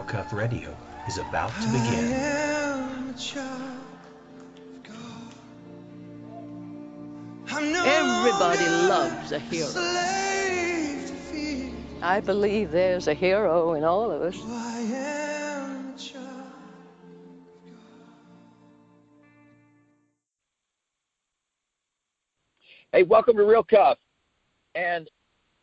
Cuff Radio is about to begin. Everybody loves a hero. I believe there's a hero in all of us. Hey, welcome to Real Cuff. And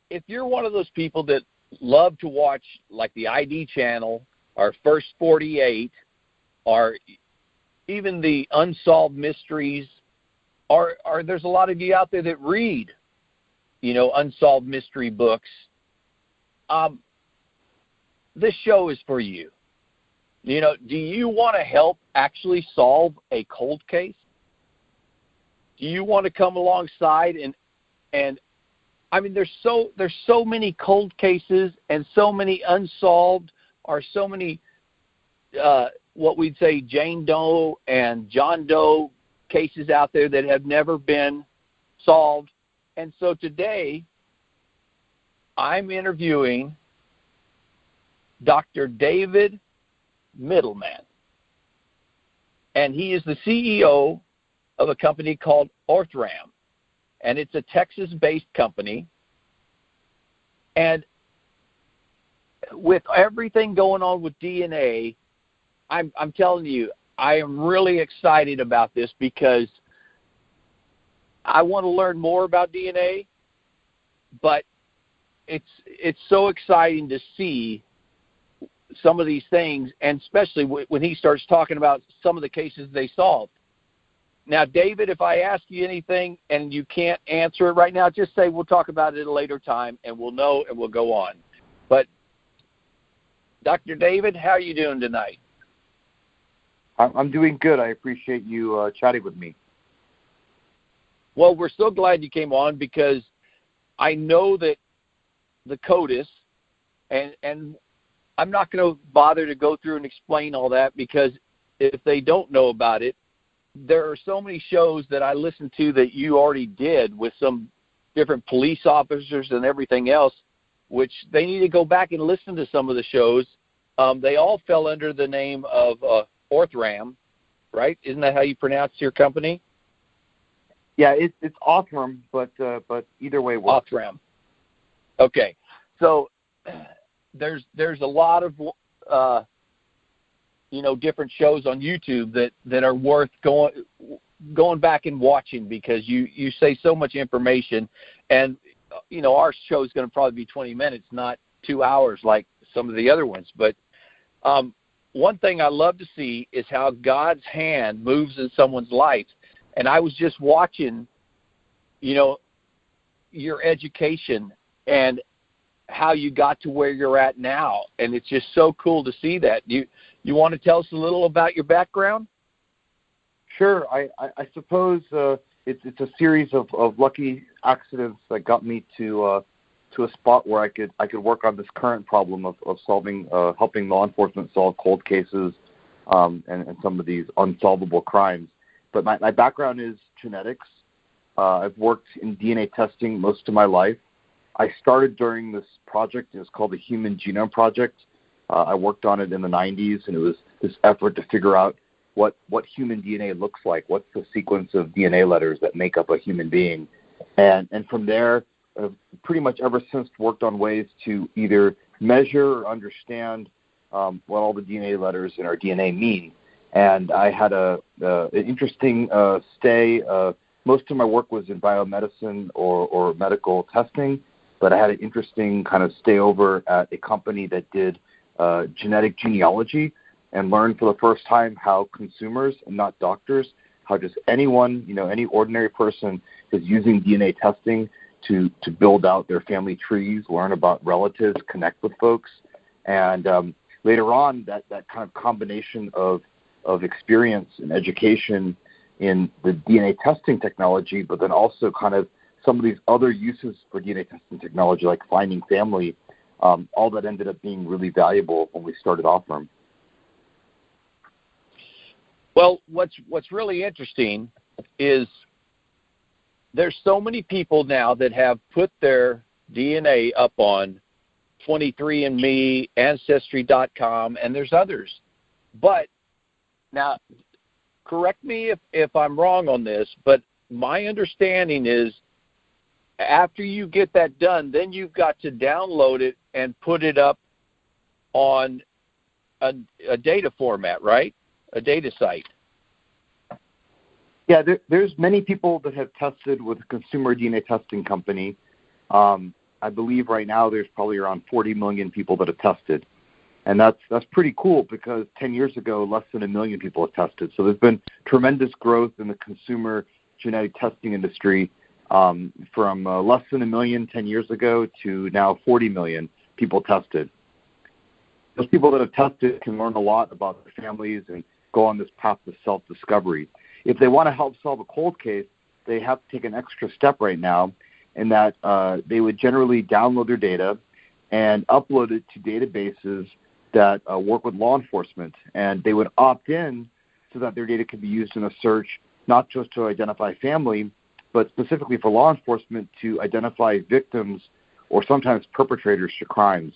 if you're one of those people that love to watch like the ID channel or First 48 or even the Unsolved Mysteries, or there's a lot of you out there that read, unsolved mystery books, this show is for you. Do you want to help actually solve a cold case? Do you want to come alongside and I mean, there's so many cold cases and so many unsolved, or so many what we'd say Jane Doe and John Doe cases out there that have never been solved. And so today I'm interviewing Dr. David Middleman, and he is the CEO of a company called Othram, and it's a Texas-based company. And with everything going on with DNA, I'm telling you, I am really excited about this because I want to learn more about DNA, but it's so exciting to see some of these things, and especially when he starts talking about some of the cases they solved. Now, David, if I ask you anything and you can't answer it right now, just say we'll talk about it at a later time, and we'll know and we'll go on. But, Dr. David, how are you doing tonight? I'm doing good. I appreciate you chatting with me. Well, we're so glad you came on because I know that the CODIS, and I'm not going to bother to go through and explain all that, because if they don't know about it, there are so many shows that I listened to that you already did with some different police officers and everything else, which they need to go back and listen to some of the shows. They all fell under the name of Othram, right? Isn't that how you pronounce your company? Yeah, it's Othram, but either way works. Othram. Okay, so there's a lot of different shows on YouTube that are worth going back and watching, because you say so much information, and our show is going to probably be 20 minutes, not 2 hours like some of the other ones. But one thing I love to see is how God's hand moves in someone's life. And I was just watching, your education and how you got to where you're at now, and it's just so cool to see that. You want to tell us a little about your background? Sure. I suppose it's a series of lucky accidents that got me to a spot where I could work on this current problem of solving, helping law enforcement solve cold cases and some of these unsolvable crimes. But my background is genetics. I've worked in DNA testing most of my life. I started during this project. It was called the Human Genome Project. I worked on it in the 90s, and it was this effort to figure out what human DNA looks like. What's the sequence of DNA letters that make up a human being? And from there, I've pretty much ever since worked on ways to either measure or understand what all the DNA letters in our DNA mean. And I had an interesting stay. Most of my work was in biomedicine or medical testing, but I had an interesting kind of stay over at a company that did genetic genealogy, and learned for the first time how consumers, and not doctors, how just anyone, any ordinary person is using DNA testing to build out their family trees, learn about relatives, connect with folks. And later on, that kind of combination of experience and education in the DNA testing technology, but then also kind of some of these other uses for DNA testing technology, like finding family, all that ended up being really valuable when we started Othram. Well, what's really interesting is there's so many people now that have put their DNA up on 23andMe, Ancestry.com, and there's others. But now, correct me if I'm wrong on this, but my understanding is after you get that done, then you've got to download it and put it up on a data format, right? A data site. Yeah, there's many people that have tested with a consumer DNA testing company. I believe right now there's probably around 40 million people that have tested. And that's pretty cool because 10 years ago, less than 1 million people have tested. So there's been tremendous growth in the consumer genetic testing industry from less than 1 million 10 years ago to now 40 million people tested. Those people that have tested can learn a lot about their families and go on this path to self-discovery. If they want to help solve a cold case, they have to take an extra step right now in that they would generally download their data and upload it to databases that work with law enforcement. And they would opt in so that their data could be used in a search, not just to identify family, but specifically for law enforcement to identify victims or sometimes perpetrators to crimes.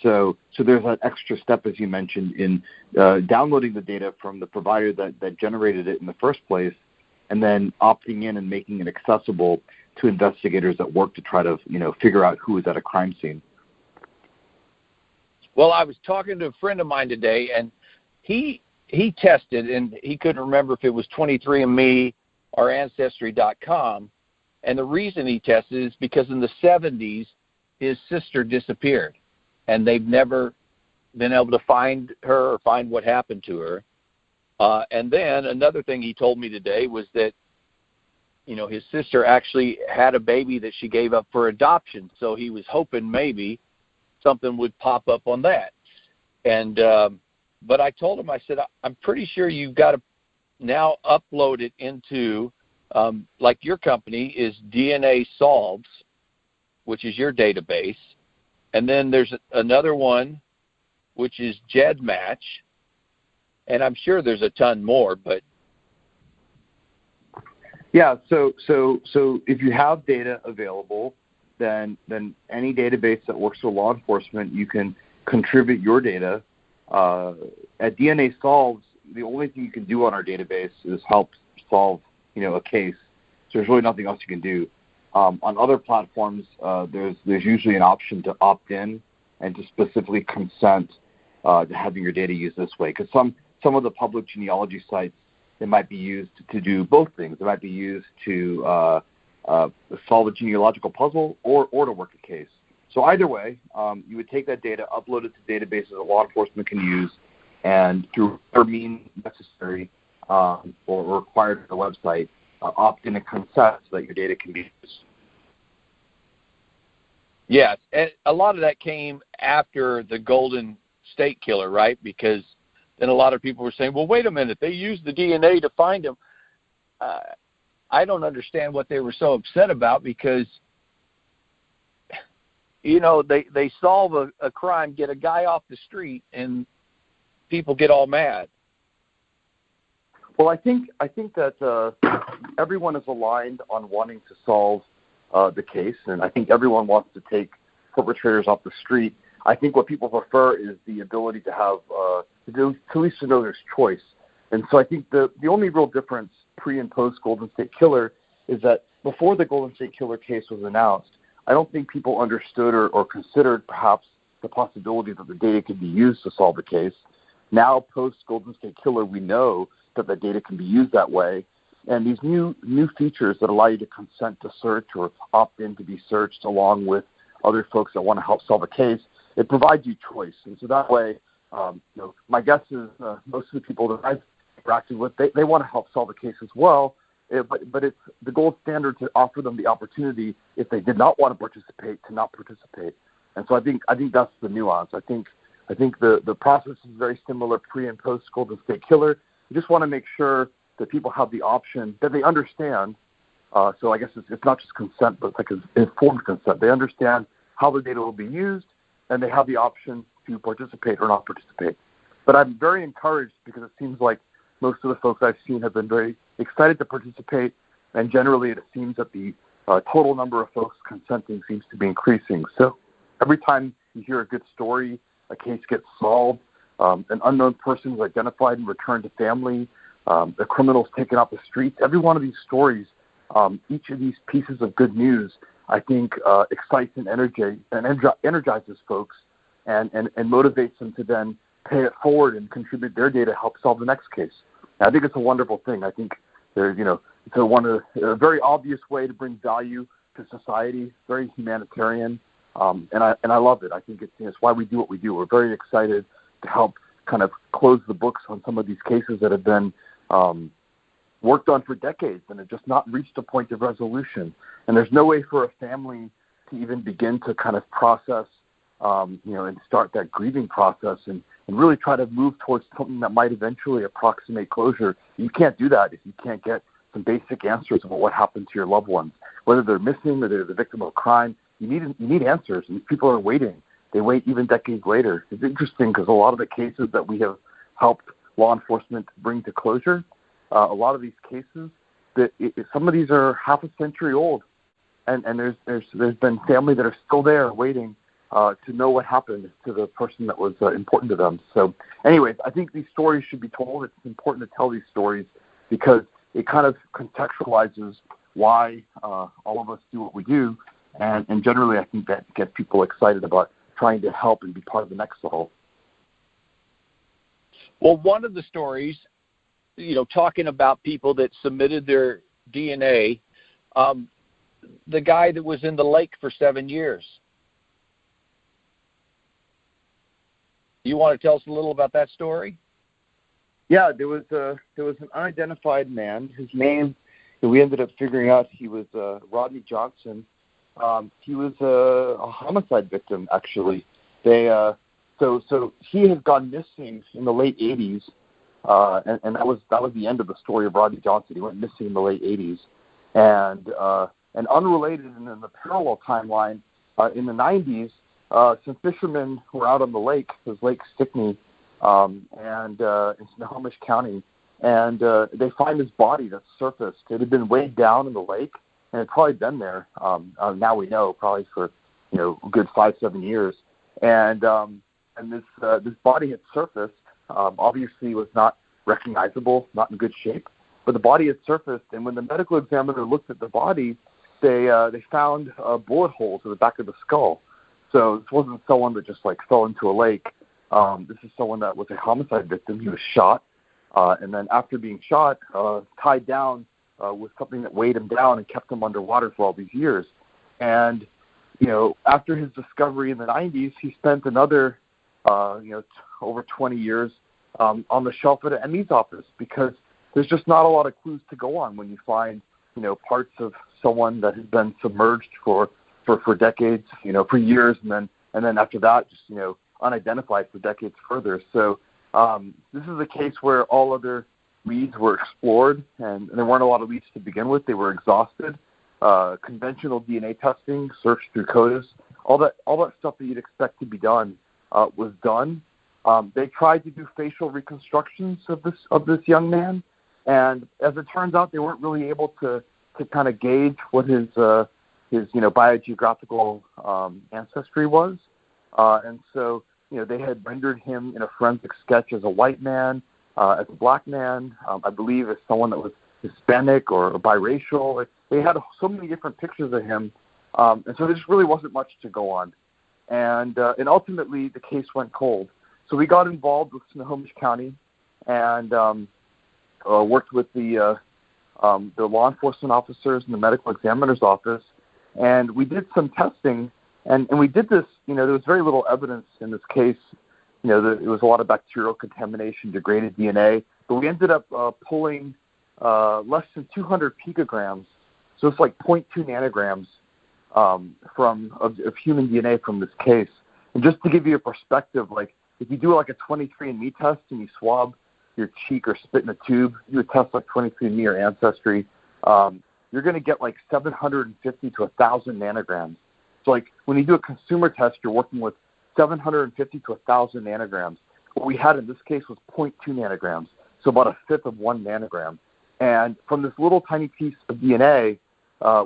So there's that extra step, as you mentioned, in downloading the data from the provider that generated it in the first place, and then opting in and making it accessible to investigators that work to try to figure out who is at a crime scene. Well, I was talking to a friend of mine today, and he tested, and he couldn't remember if it was 23andMe or Ancestry.com, and the reason he tested is because in the 70s, his sister disappeared, and they've never been able to find her or find what happened to her. And then another thing he told me today was that, his sister actually had a baby that she gave up for adoption, so he was hoping maybe something would pop up on that. And but I told him, I said, I'm pretty sure you've got to now upload it into, like your company is DNA Solves, which is your database. And then there's another one, which is GEDmatch. And I'm sure there's a ton more, but. Yeah, so if you have data available, then any database that works with law enforcement, you can contribute your data. At DNA Solves, the only thing you can do on our database is help solve, a case. So there's really nothing else you can do. On other platforms, there's usually an option to opt in and to specifically consent to having your data used this way. Because some of the public genealogy sites, they might be used to do both things. They might be used to solve a genealogical puzzle or to work a case. So either way, you would take that data, upload it to databases that law enforcement can use, and through whatever means necessary or required for the website, opt in and consent so that your data can be used. Yes, and a lot of that came after the Golden State Killer, right? Because then a lot of people were saying, well, wait a minute, they used the DNA to find him. I don't understand what they were so upset about because, they solve a crime, get a guy off the street, and people get all mad. Well, I think that everyone is aligned on wanting to solve the case, and I think everyone wants to take perpetrators off the street. I think what people prefer is the ability to have, at least to know there's choice. And so I think the only real difference pre and post Golden State Killer is that before the Golden State Killer case was announced, I don't think people understood or considered perhaps the possibility that the data could be used to solve the case. Now, post Golden State Killer, we know that the data can be used that way. And these new features that allow you to consent to search or opt in to be searched along with other folks that want to help solve a case, it provides you choice. And so that way, my guess is most of the people that I've interacted with, they want to help solve a case as well. But it's the gold standard to offer them the opportunity, if they did not want to participate, to not participate. And so I think that's the nuance. I think the process is very similar pre and post Golden State Killer. You just want to make sure that people have the option, that they understand. So I guess it's not just consent, but it's like an informed consent. They understand how the data will be used, and they have the option to participate or not participate. But I'm very encouraged because it seems like most of the folks I've seen have been very excited to participate, and generally it seems that the total number of folks consenting seems to be increasing. So every time You hear a good story, a case gets solved, an unknown person is identified and returned to family, a criminal's taken off the streets. Every one of these stories, each of these pieces of good news, I think, excites and energizes folks and motivates them to then pay it forward and contribute their data to help solve the next case. And I think it's a wonderful thing. I think it's a very obvious way to bring value to society, very humanitarian, and I love it. I think it's why we do what we do. We're very excited to help kind of close the books on some of these cases that have been worked on for decades and have just not reached a point of resolution. And there's no way for a family to even begin to kind of process, and start that grieving process and really try to move towards something that might eventually approximate closure. You can't do that if you can't get some basic answers about what happened to your loved ones, whether they're missing or they're the victim of a crime. You need answers, and people are waiting. They wait even decades later. It's interesting because a lot of the cases that we have helped law enforcement bring to closure, a lot of these cases, some of these are half a century old, and there's been family that are still there waiting to know what happened to the person that was important to them. So anyways, I think these stories should be told. It's important to tell these stories because it kind of contextualizes why all of us do what we do. And generally, I think that gets people excited about trying to help and be part of the next solve. Well, one of the stories, talking about people that submitted their DNA, the guy that was in the lake for 7 years. You want to tell us a little about that story? Yeah, there was an unidentified man. His name, we ended up figuring out he was Rodney Johnson. He was a homicide victim, actually. So he had gone missing in the late 80s, and that was the end of the story of Rodney Johnson. He went missing in the late 80s, and unrelated and in the parallel timeline, in the 90s, some fishermen were out on the lake. It was Lake Stickney, and in Snohomish County, and they find his body that's surfaced. It had been weighed down in the lake, and it had probably been there. Now we know probably for a good 5-7 years, and this body had surfaced. Obviously, was not recognizable, not in good shape, but the body had surfaced. And when the medical examiner looked at the body, they found bullet holes in the back of the skull. So this wasn't someone that just fell into a lake. This is someone that was a homicide victim. He was shot, and then after being shot, tied down with something that weighed him down and kept him underwater for all these years. And after his discovery in the 90s, he spent another over 20 years on the shelf at an ME's office because there's just not a lot of clues to go on when you find parts of someone that has been submerged for decades, for years, and then after that, just unidentified for decades further. So this is a case where all other leads were explored, and there weren't a lot of leads to begin with. They were exhausted. Conventional DNA testing, search through CODIS, all that stuff that you'd expect to be done was done. They tried to do facial reconstructions of this young man, and as it turns out, they weren't really able to kind of gauge what his biogeographical ancestry was, and so they had rendered him in a forensic sketch as a white man, as a black man, I believe as someone that was Hispanic or biracial. They had so many different pictures of him, and so there just really wasn't much to go on, and ultimately the case went cold. So we got involved with Snohomish County and worked with the law enforcement officers and the medical examiner's office, and we did some testing, and we did this. There was very little evidence in this case. There was a lot of bacterial contamination, degraded DNA, but we ended up pulling less than 200 picograms, so it's like 0.2 nanograms of human DNA from this case. And just to give you a perspective, if you do a 23andMe test and you swab your cheek or spit in a tube, you would test 23andMe or Ancestry, you're going to get 750 to 1,000 nanograms. So when you do a consumer test, you're working with 750 to 1,000 nanograms. What we had in this case was 0.2 nanograms, so about a fifth of 1 nanogram. And from this little tiny piece of DNA,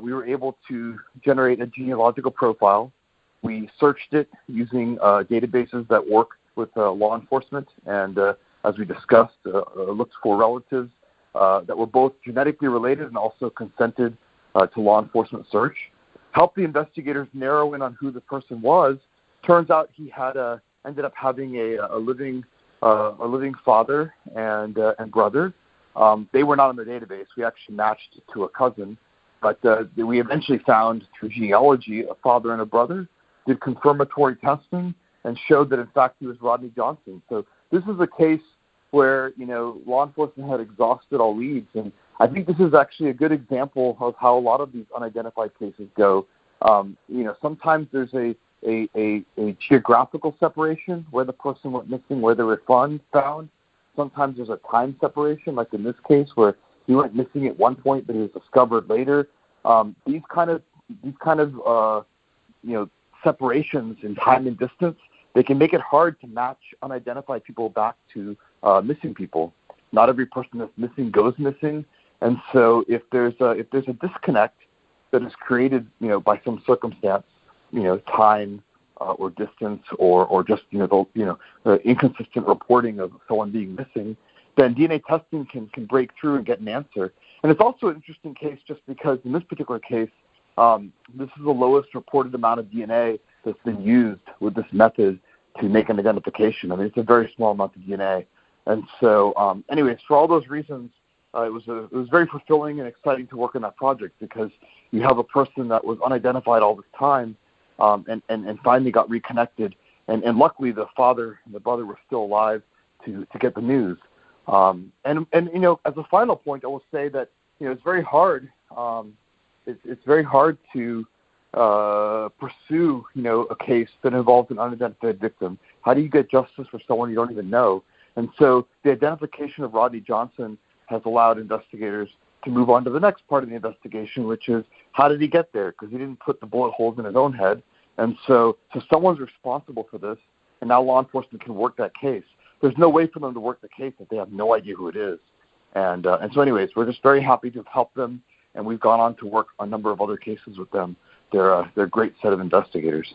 we were able to generate a genealogical profile We searched it using databases that work with law enforcement, and as we discussed, looked for relatives that were both genetically related and also consented to law enforcement search. Helped the investigators narrow in on who the person was. Turns out he had ended up having a living father and brother. They were not in the database. We actually matched to a cousin, but we eventually found through genealogy a father and a brother. Did confirmatory testing and showed that in fact he was Rodney Johnson. So this is a case where law enforcement had exhausted all leads, and I think this is actually a good example of how a lot of these unidentified cases go. Sometimes there's a geographical separation where the person went missing, where they were found. Sometimes there's a time separation, like in this case where he went missing at one point, but he was discovered later. These kind of separations in time and distance, they can make it hard to match unidentified people back to missing people. Not every person that's missing goes missing, and so if there's a disconnect that is created, by some circumstance, time or distance or just the inconsistent reporting of someone being missing, then DNA testing can break through and get an answer. And it's also an interesting case just because in this particular case, this is the lowest reported amount of DNA that's been used with this method to make an identification. I mean, it's a very small amount of DNA. And so, anyways, for all those reasons, it was very fulfilling and exciting to work on that project because you have a person that was unidentified all this time and finally got reconnected. And luckily, the father and the brother were still alive to get the news. And as a final point, I will say that it's very hard. It's very hard to pursue a case that involves an unidentified victim. How do you get justice for someone you don't even know? And so the identification of Rodney Johnson has allowed investigators to move on to the next part of the investigation, which is how did he get there? Because he didn't put the bullet holes in his own head. And so someone's responsible for this, and now law enforcement can work that case. There's no way for them to work the case if they have no idea who it is. And so anyways, we're just very happy to have helped them, and we've gone on to work on a number of other cases with them. They're a great set of investigators.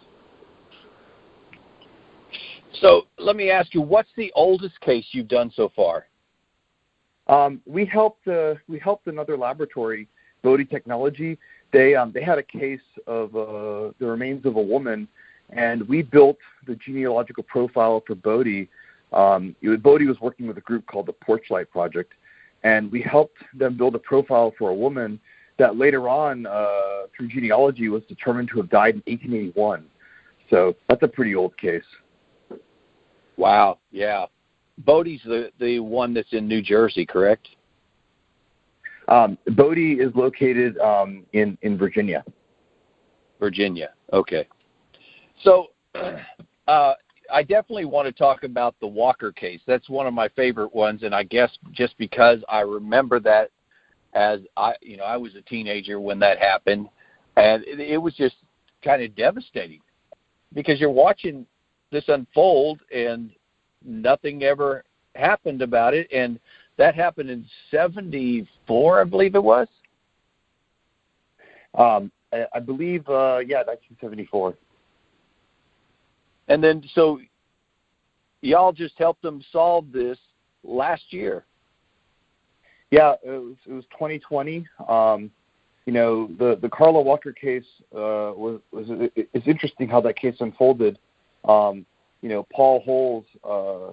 So let me ask you, what's the oldest case you've done so far? We helped another laboratory, Bodhi Technology. They had a case of the remains of a woman, and we built the genealogical profile for Bodhi. Bodhi was working with a group called the Porchlight Project, and we helped them build a profile for a woman that later on, through genealogy, was determined to have died in 1881. So that's a pretty old case. Wow, yeah. Bodhi's the one that's in New Jersey, correct? Bodhi is located in Virginia. Virginia, okay. So I definitely want to talk about the Walker case. That's one of my favorite ones, and I guess just because I remember that as I was a teenager when that happened, and it was just kind of devastating because you're watching this unfold and nothing ever happened about it, and that happened in 1974, I believe it was. I believe, 1974. And then, so y'all just helped them solve this last year. Yeah, it was 2020. The Carla Walker case it's interesting how that case unfolded. Paul Holes,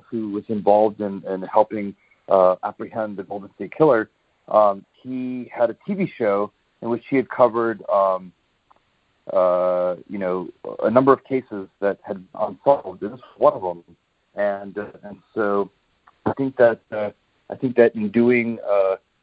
who was involved in helping apprehend the Golden State Killer, he had a TV show in which he had covered, a number of cases that had unsolved. This was one of them, and so I think that in doing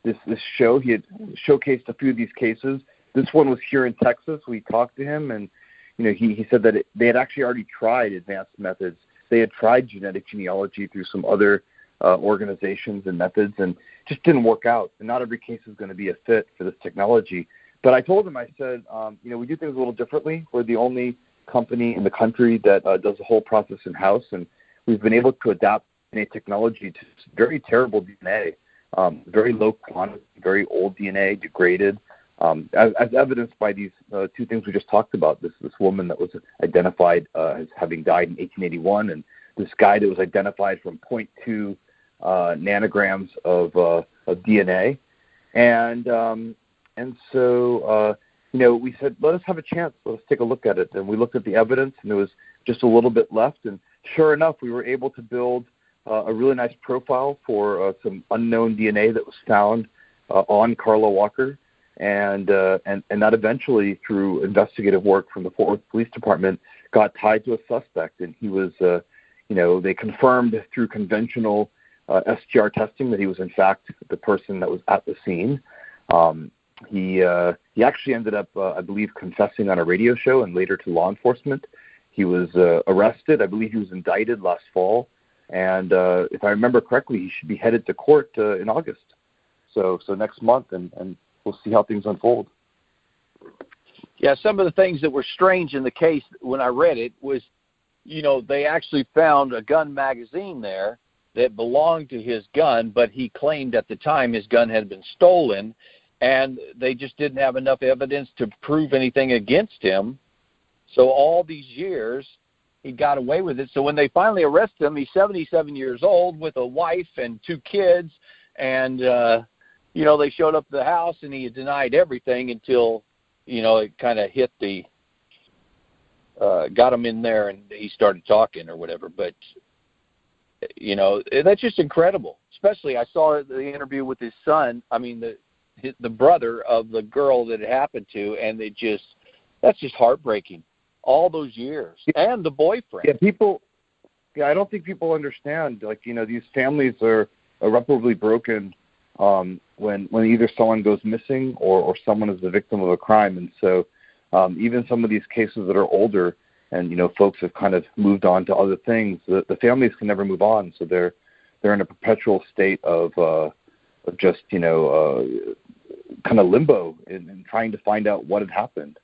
this show, he had showcased a few of these cases. This one was here in Texas. We talked to him, and he said that they had actually already tried advanced methods. They had tried genetic genealogy through some other organizations and methods, and just didn't work out. And not every case is going to be a fit for this technology. But I told him, I said, we do things a little differently. We're the only company in the country that does the whole process in-house, and we've been able to adapt DNA technology to very terrible DNA, very low quantity, very old DNA, degraded, as evidenced by these two things we just talked about. This woman that was identified as having died in 1881, and this guy that was identified from 0.2 nanograms of DNA, and so we said, let us have a chance. Let's take a look at it. And we looked at the evidence, and there was just a little bit left. And sure enough, we were able to build a really nice profile for some unknown DNA that was found on Carla Walker. And that eventually, through investigative work from the Fort Worth Police Department, got tied to a suspect. And he was, they confirmed through conventional STR testing that he was in fact the person that was at the scene. He actually ended up, I believe, confessing on a radio show and later to law enforcement. He was arrested. I believe he was indicted last fall. And if I remember correctly, he should be headed to court in August. So next month, and we'll see how things unfold. Yeah, some of the things that were strange in the case when I read it was, they actually found a gun magazine there that belonged to his gun, but he claimed at the time his gun had been stolen, and they just didn't have enough evidence to prove anything against him. So all these years, he got away with it. So when they finally arrested him, he's 77 years old with a wife and 2 kids, and, they showed up at the house, and he had denied everything until, it kind of hit got him in there, and he started talking or whatever. But, that's just incredible. Especially I saw the interview with his son, the brother of the girl that it happened to, and that's just heartbreaking. All those years, and the boyfriend. I don't think people understand. These families are irreparably broken when either someone goes missing or someone is the victim of a crime. And so, even some of these cases that are older, and folks have kind of moved on to other things, the families can never move on. So they're in a perpetual state of just kind of limbo in trying to find out what had happened.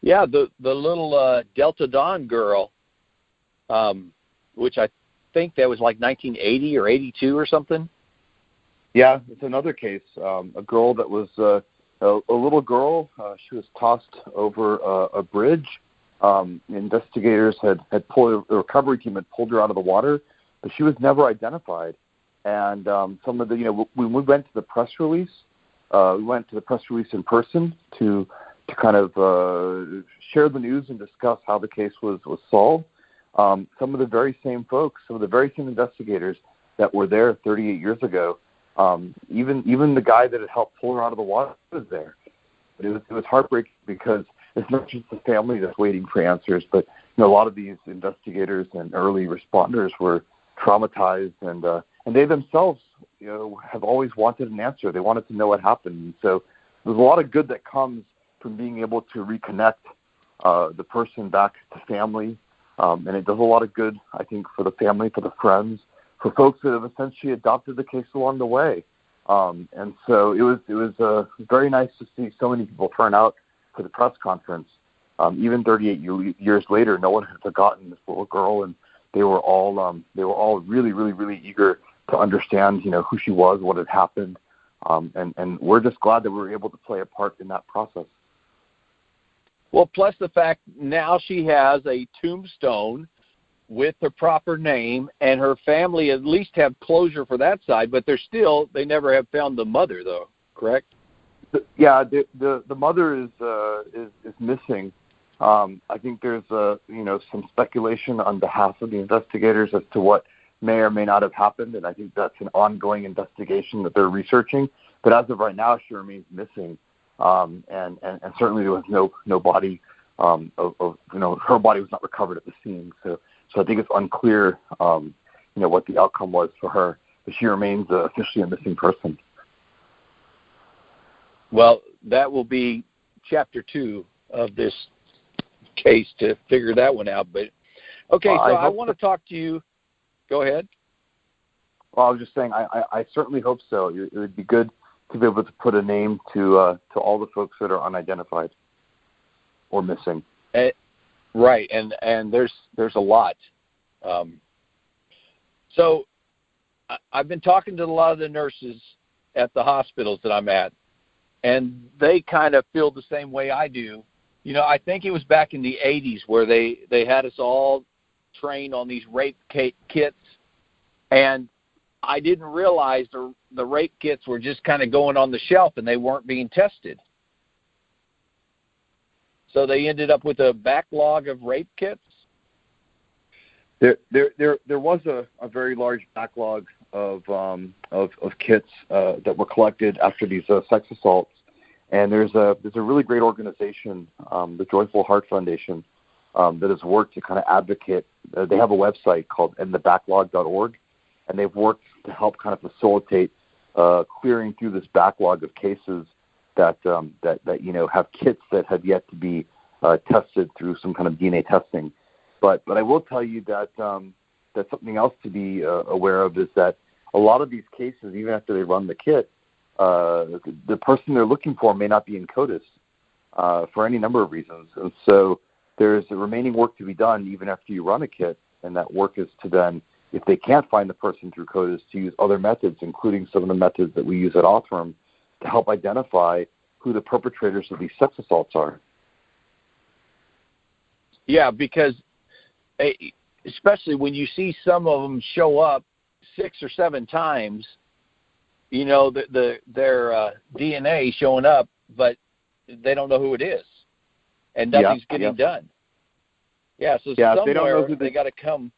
Yeah, the little Delta Dawn girl, which I think that was like 1980 or 82 or something. Yeah, it's another case. A girl that was a little girl. She was tossed over a bridge. Investigators had pulled, the recovery team had pulled her out of the water, but she was never identified. And some of the, when we went to the press release, in person to kind of share the news and discuss how the case was solved. Some of the very same folks, some of the very same investigators that were there 38 years ago, even the guy that had helped pull her out of the water was there. But it was heartbreaking because it's not just the family that's waiting for answers, but a lot of these investigators and early responders were traumatized, and they themselves have always wanted an answer. They wanted to know what happened. And so there's a lot of good that comes from being able to reconnect the person back to family, and it does a lot of good, I think, for the family, for the friends, for folks that have essentially adopted the case along the way. And so it was very nice to see so many people turn out for the press conference. Even 38 years later, no one had forgotten this little girl, and they were all really, really, really eager to understand, who she was, what had happened, and we're just glad that we were able to play a part in that process. Well, plus the fact now she has a tombstone with her proper name, and her family at least have closure for that side, but they never have found the mother, though, correct? Yeah, the mother is missing. I think there's some speculation on behalf of the investigators as to what may or may not have happened, and I think that's an ongoing investigation that they're researching. But as of right now, she remains missing. And certainly there was no body her body was not recovered at the scene. So I think it's unclear, what the outcome was for her, but she remains officially a missing person. Well, that will be chapter 2 of this case to figure that one out. But okay, so I want to talk to you. Go ahead. Well, I was just saying, I certainly hope so. It would be good to be able to put a name to all the folks that are unidentified or missing. Right, and there's a lot. So I've been talking to a lot of the nurses at the hospitals that I'm at, and they kind of feel the same way I do. I think it was back in the 80s where they had us all trained on these rape kits, and I didn't realize the rape kits were just kind of going on the shelf and they weren't being tested. So they ended up with a backlog of rape kits. There was a very large backlog of kits that were collected after these sex assaults, and there's a really great organization, the Joyful Heart Foundation, that has worked to kind of advocate. They have a website called endthebacklog.org, and they've worked to help kind of facilitate clearing through this backlog of cases that have kits that have yet to be tested through some kind of DNA testing. But I will tell you that something else to be aware of is that a lot of these cases, even after they run the kit, the person they're looking for may not be in CODIS for any number of reasons. And so there's a remaining work to be done even after you run a kit, and that work is to then, if they can't find the person through CODIS, to use other methods, including some of the methods that we use at Othram, to help identify who the perpetrators of these sex assaults are. Yeah, because especially when you see some of them show up 6 or 7 times, their DNA showing up, but they don't know who it is, and nothing's getting done. Yeah, so somewhere they don't know who they got to come.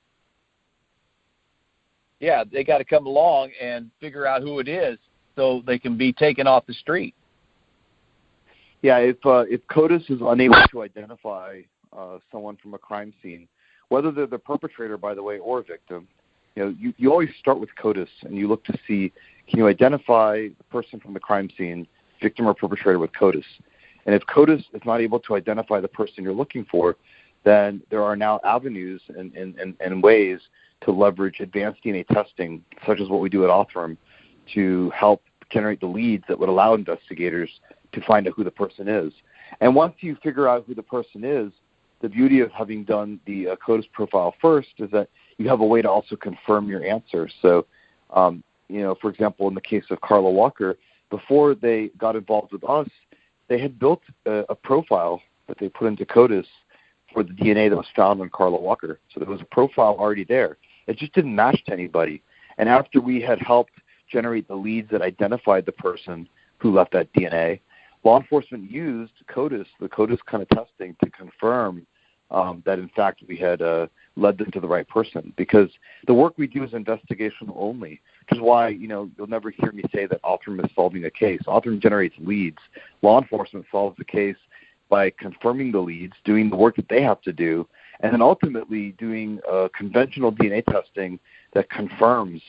Yeah, they got to come along and figure out who it is so they can be taken off the street. Yeah, if CODIS is unable to identify someone from a crime scene, whether they're the perpetrator, by the way, or a victim, you always start with CODIS, and you look to see, can you identify the person from the crime scene, victim or perpetrator, with CODIS? And if CODIS is not able to identify the person you're looking for, then there are now avenues and ways to leverage advanced DNA testing, such as what we do at Othram, to help generate the leads that would allow investigators to find out who the person is. And once you figure out who the person is, the beauty of having done the CODIS profile first is that you have a way to also confirm your answer. So, for example, in the case of Carla Walker, before they got involved with us, they had built a profile that they put into CODIS for the DNA that was found on Carla Walker. So there was a profile already there. It just didn't match to anybody. And after we had helped generate the leads that identified the person who left that DNA, law enforcement used CODIS, the CODIS kind of testing, to confirm that, in fact, we had led them to the right person. Because the work we do is investigational only, which is why, you'll never hear me say that Othram is solving a case. Othram generates leads. Law enforcement solves the case by confirming the leads, doing the work that they have to do, and then ultimately doing conventional DNA testing that confirms,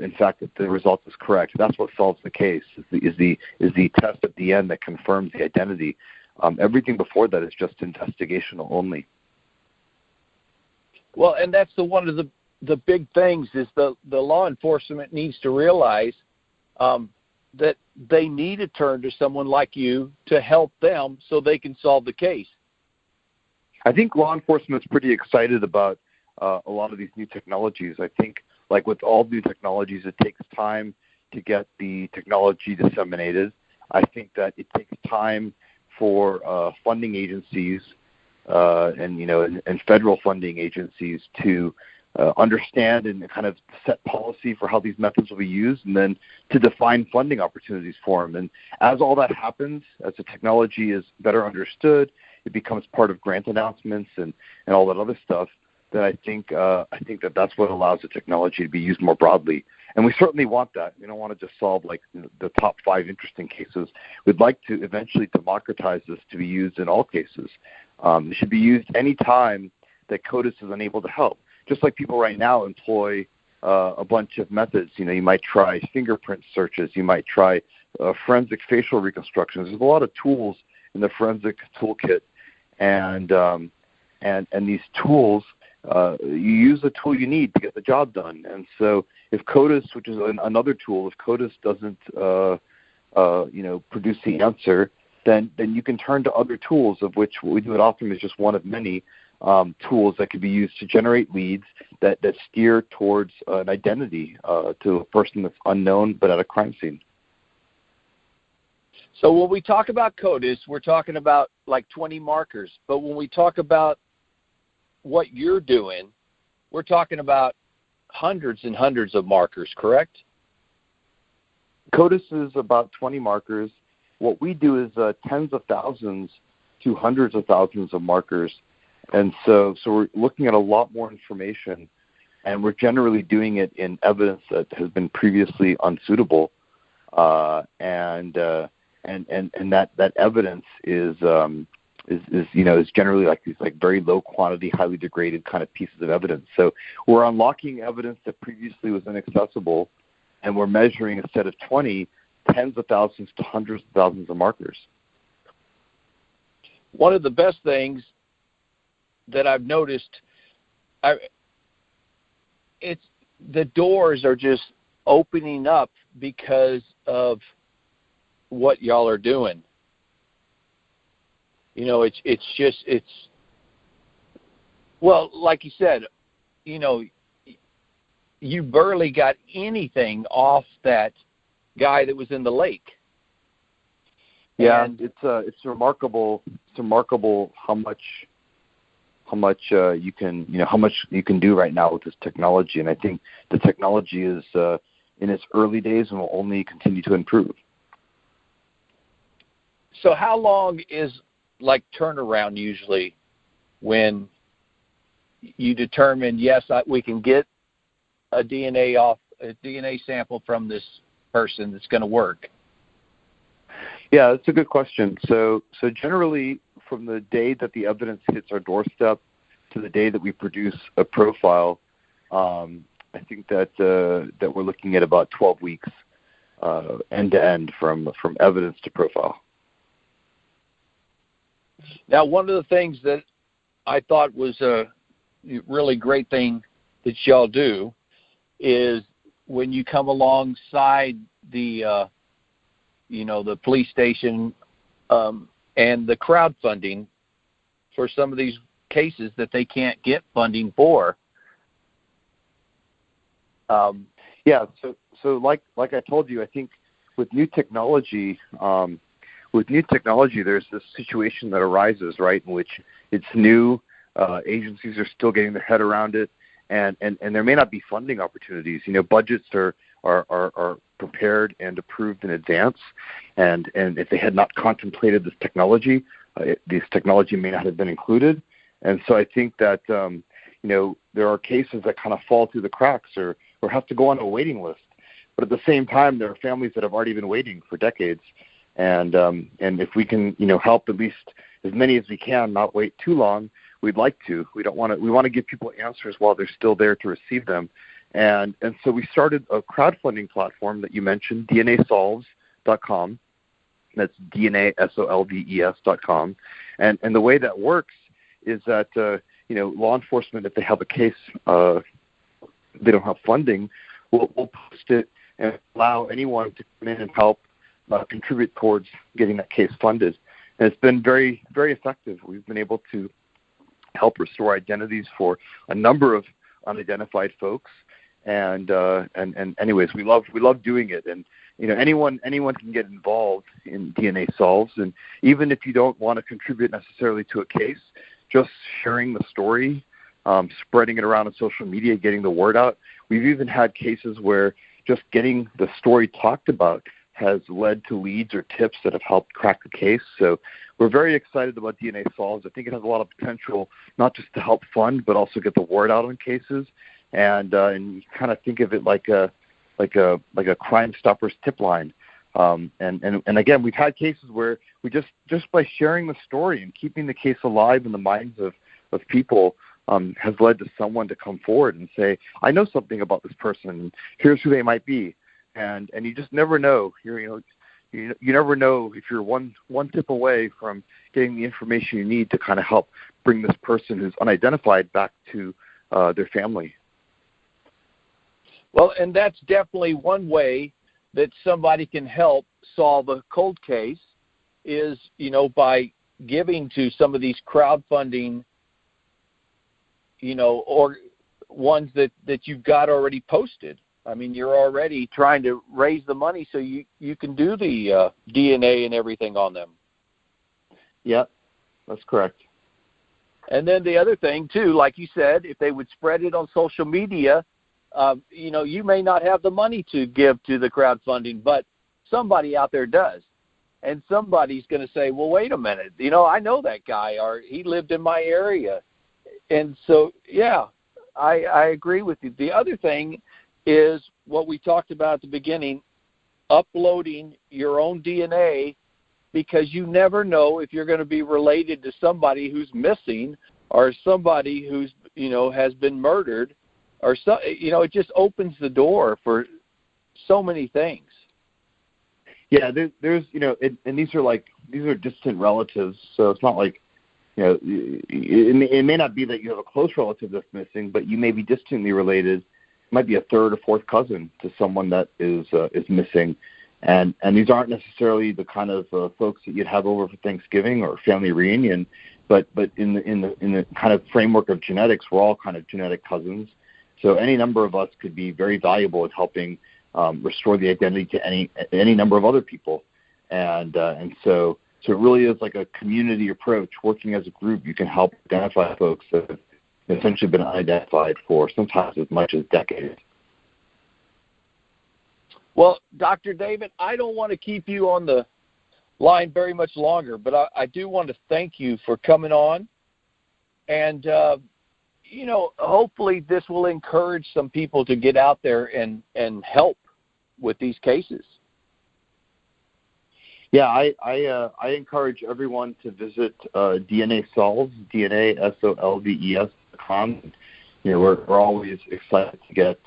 in fact, that the result is correct. That's what solves the case, is the test at the end that confirms the identity. Everything before that is just investigational only. Well, and that's one of the big things is the law enforcement needs to realize that they need to turn to someone like you to help them so they can solve the case. I think law enforcement is pretty excited about a lot of these new technologies. I think, like with all new technologies, it takes time to get the technology disseminated. I think that it takes time for funding agencies and federal funding agencies to understand and kind of set policy for how these methods will be used, and then to define funding opportunities for them. And as all that happens, as the technology is better understood, it becomes part of grant announcements and all that other stuff, then I think that that's what allows the technology to be used more broadly. And we certainly want that. We don't want to just solve like the top 5 interesting cases. We'd like to eventually democratize this to be used in all cases. It should be used any time that CODIS is unable to help. Just like people right now employ a bunch of methods. You might try fingerprint searches. You might try forensic facial reconstructions. There's a lot of tools in the forensic toolkit, and these tools, you use the tool you need to get the job done. And so if CODIS, which is another tool, if CODIS doesn't produce the answer, then you can turn to other tools, of which what we do at Othram is just one of many tools that can be used to generate leads that steer towards an identity to a person that's unknown but at a crime scene. So when we talk about CODIS, we're talking about like 20 markers. But when we talk about what you're doing, we're talking about hundreds and hundreds of markers, correct? CODIS is about 20 markers. What we do is tens of thousands to hundreds of thousands of markers. And so we're looking at a lot more information, and we're generally doing it in evidence that has been previously unsuitable. And that evidence is generally like these like very low quantity, highly degraded kind of pieces of evidence. So we're unlocking evidence that previously was inaccessible, and we're measuring instead of 20, tens of thousands to hundreds of thousands of markers. One of the best things that I've noticed, it's the doors are just opening up because of what y'all are doing. You know, it's well, like you said, you know, you barely got anything off that guy that was in the lake. Yeah, and it's remarkable. It's remarkable how much you can do right now with this technology, and I think the technology is in its early days and will only continue to improve. So how long is like turnaround usually when you determine, yes, we can get a DNA sample from this person that's going to work? Yeah, that's a good question. So generally, from the day that the evidence hits our doorstep to the day that we produce a profile, I think that we're looking at about 12 weeks end to end from evidence to profile. Now, one of the things that I thought was a really great thing that y'all do is when you come alongside the police station and the crowdfunding for some of these cases that they can't get funding for. Yeah, so like I told you, I think with new technology, there's this situation that arises, right, in which it's new, agencies are still getting their head around it, and there may not be funding opportunities. You know, budgets are prepared and approved in advance, and if they had not contemplated this technology may not have been included. And so I think that there are cases that kind of fall through the cracks or have to go on a waiting list. But at the same time, there are families that have already been waiting for decades, and if we can help at least as many as we can, not wait too long, we'd like to. We want to give people answers while they're still there to receive them. And so we started a crowdfunding platform that you mentioned, DNAsolves.com. That's DNASOLVES.com. And the way that works is that law enforcement, if they have a case they don't have funding, we'll post it and allow anyone to come in and help contribute towards getting that case funded. And it's been very, very effective. We've been able to help restore identities for a number of unidentified folks. And anyways, we love doing it. And anyone can get involved in DNA Solves. And even if you don't want to contribute necessarily to a case, just sharing the story, spreading it around on social media, getting the word out. We've even had cases where just getting the story talked about has led to leads or tips that have helped crack the case. So we're very excited about DNA Solves. I think it has a lot of potential, not just to help fund, but also get the word out on cases. And you kind of think of it like a Crime Stoppers tip line. And again, we've had cases where we just by sharing the story and keeping the case alive in the minds of people has led to someone to come forward and say, I know something about this person. Here's who they might be. And you just never know. You never know if you're one tip away from getting the information you need to kind of help bring this person who's unidentified back to their family. Well, and that's definitely one way that somebody can help solve a cold case is, by giving to some of these crowdfunding, or ones that you've got already posted I mean, you're already trying to raise the money so you can do the DNA and everything on them. Yep, that's correct. And then the other thing, too, like you said, if they would spread it on social media, you may not have the money to give to the crowdfunding, but somebody out there does. And somebody's going to say, well, wait a minute, I know that guy, or he lived in my area. And so, yeah, I agree with you. The other thing is what we talked about at the beginning, uploading your own DNA, because you never know if you're going to be related to somebody who's missing or somebody who's, has been murdered, or so, it just opens the door for so many things. Yeah, there's and these are distant relatives, so it's not like, it may not be that you have a close relative that's missing, but you may be distantly related. It might be a third or fourth cousin to someone that is missing. And these aren't necessarily the kind of folks that you'd have over for Thanksgiving or family reunion, but in the kind of framework of genetics, we're all kind of genetic cousins. So any number of us could be very valuable in helping restore the identity to any number of other people, and so it really is like a community approach. Working as a group, you can help identify folks that have essentially been unidentified for sometimes as much as decades. Well, Dr. David, I don't want to keep you on the line very much longer, but I do want to thank you for coming on. And, hopefully this will encourage some people to get out there and help with these cases. Yeah, I encourage everyone to visit DNA Solves, DNASOLVES.com. We're always excited to get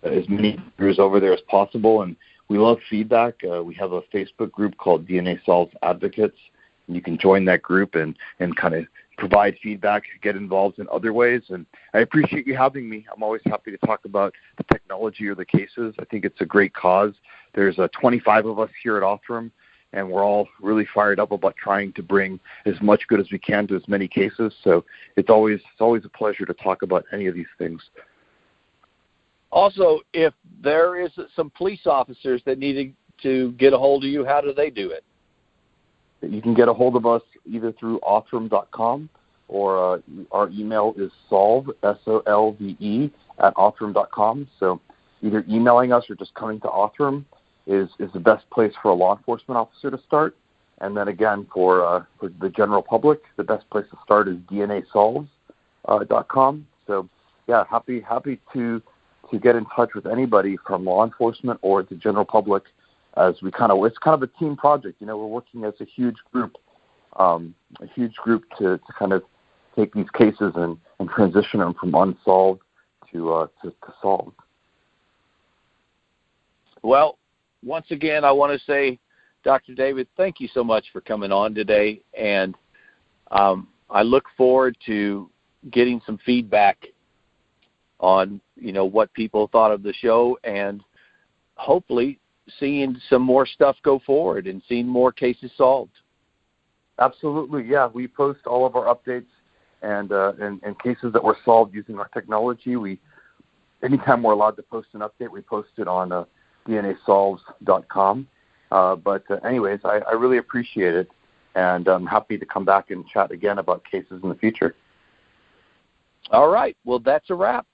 as many viewers over there as possible, and we love feedback. We have a Facebook group called DNA Solves Advocates, and you can join that group and kind of provide feedback, get involved in other ways. And I appreciate you having me. I'm always happy to talk about the technology or the cases. I think it's a great cause. There's 25 of us here at Othram, and we're all really fired up about trying to bring as much good as we can to as many cases. So it's always a pleasure to talk about any of these things. Also, if there is some police officers that need to get a hold of you, how do they do it? You can get a hold of us either through Othram.com, or our email is solve, SOLVE, @Othram.com. So either emailing us or just coming to Othram is the best place for a law enforcement officer to start. And then again, for the general public, the best place to start is DNASolves.com. So yeah, happy to get in touch with anybody from law enforcement or the general public, as it's kind of a team project. We're working as a huge group to kind of take these cases and transition them from unsolved to solved. Well, once again, I want to say, Dr. David, thank you so much for coming on today, and I look forward to getting some feedback on what people thought of the show, and hopefully seeing some more stuff go forward and seeing more cases solved. Absolutely, yeah. We post all of our updates and cases that were solved using our technology. Anytime we're allowed to post an update, we post it on DNASolves.com. But anyways, I really appreciate it, and I'm happy to come back and chat again about cases in the future. All right. Well, that's a wrap.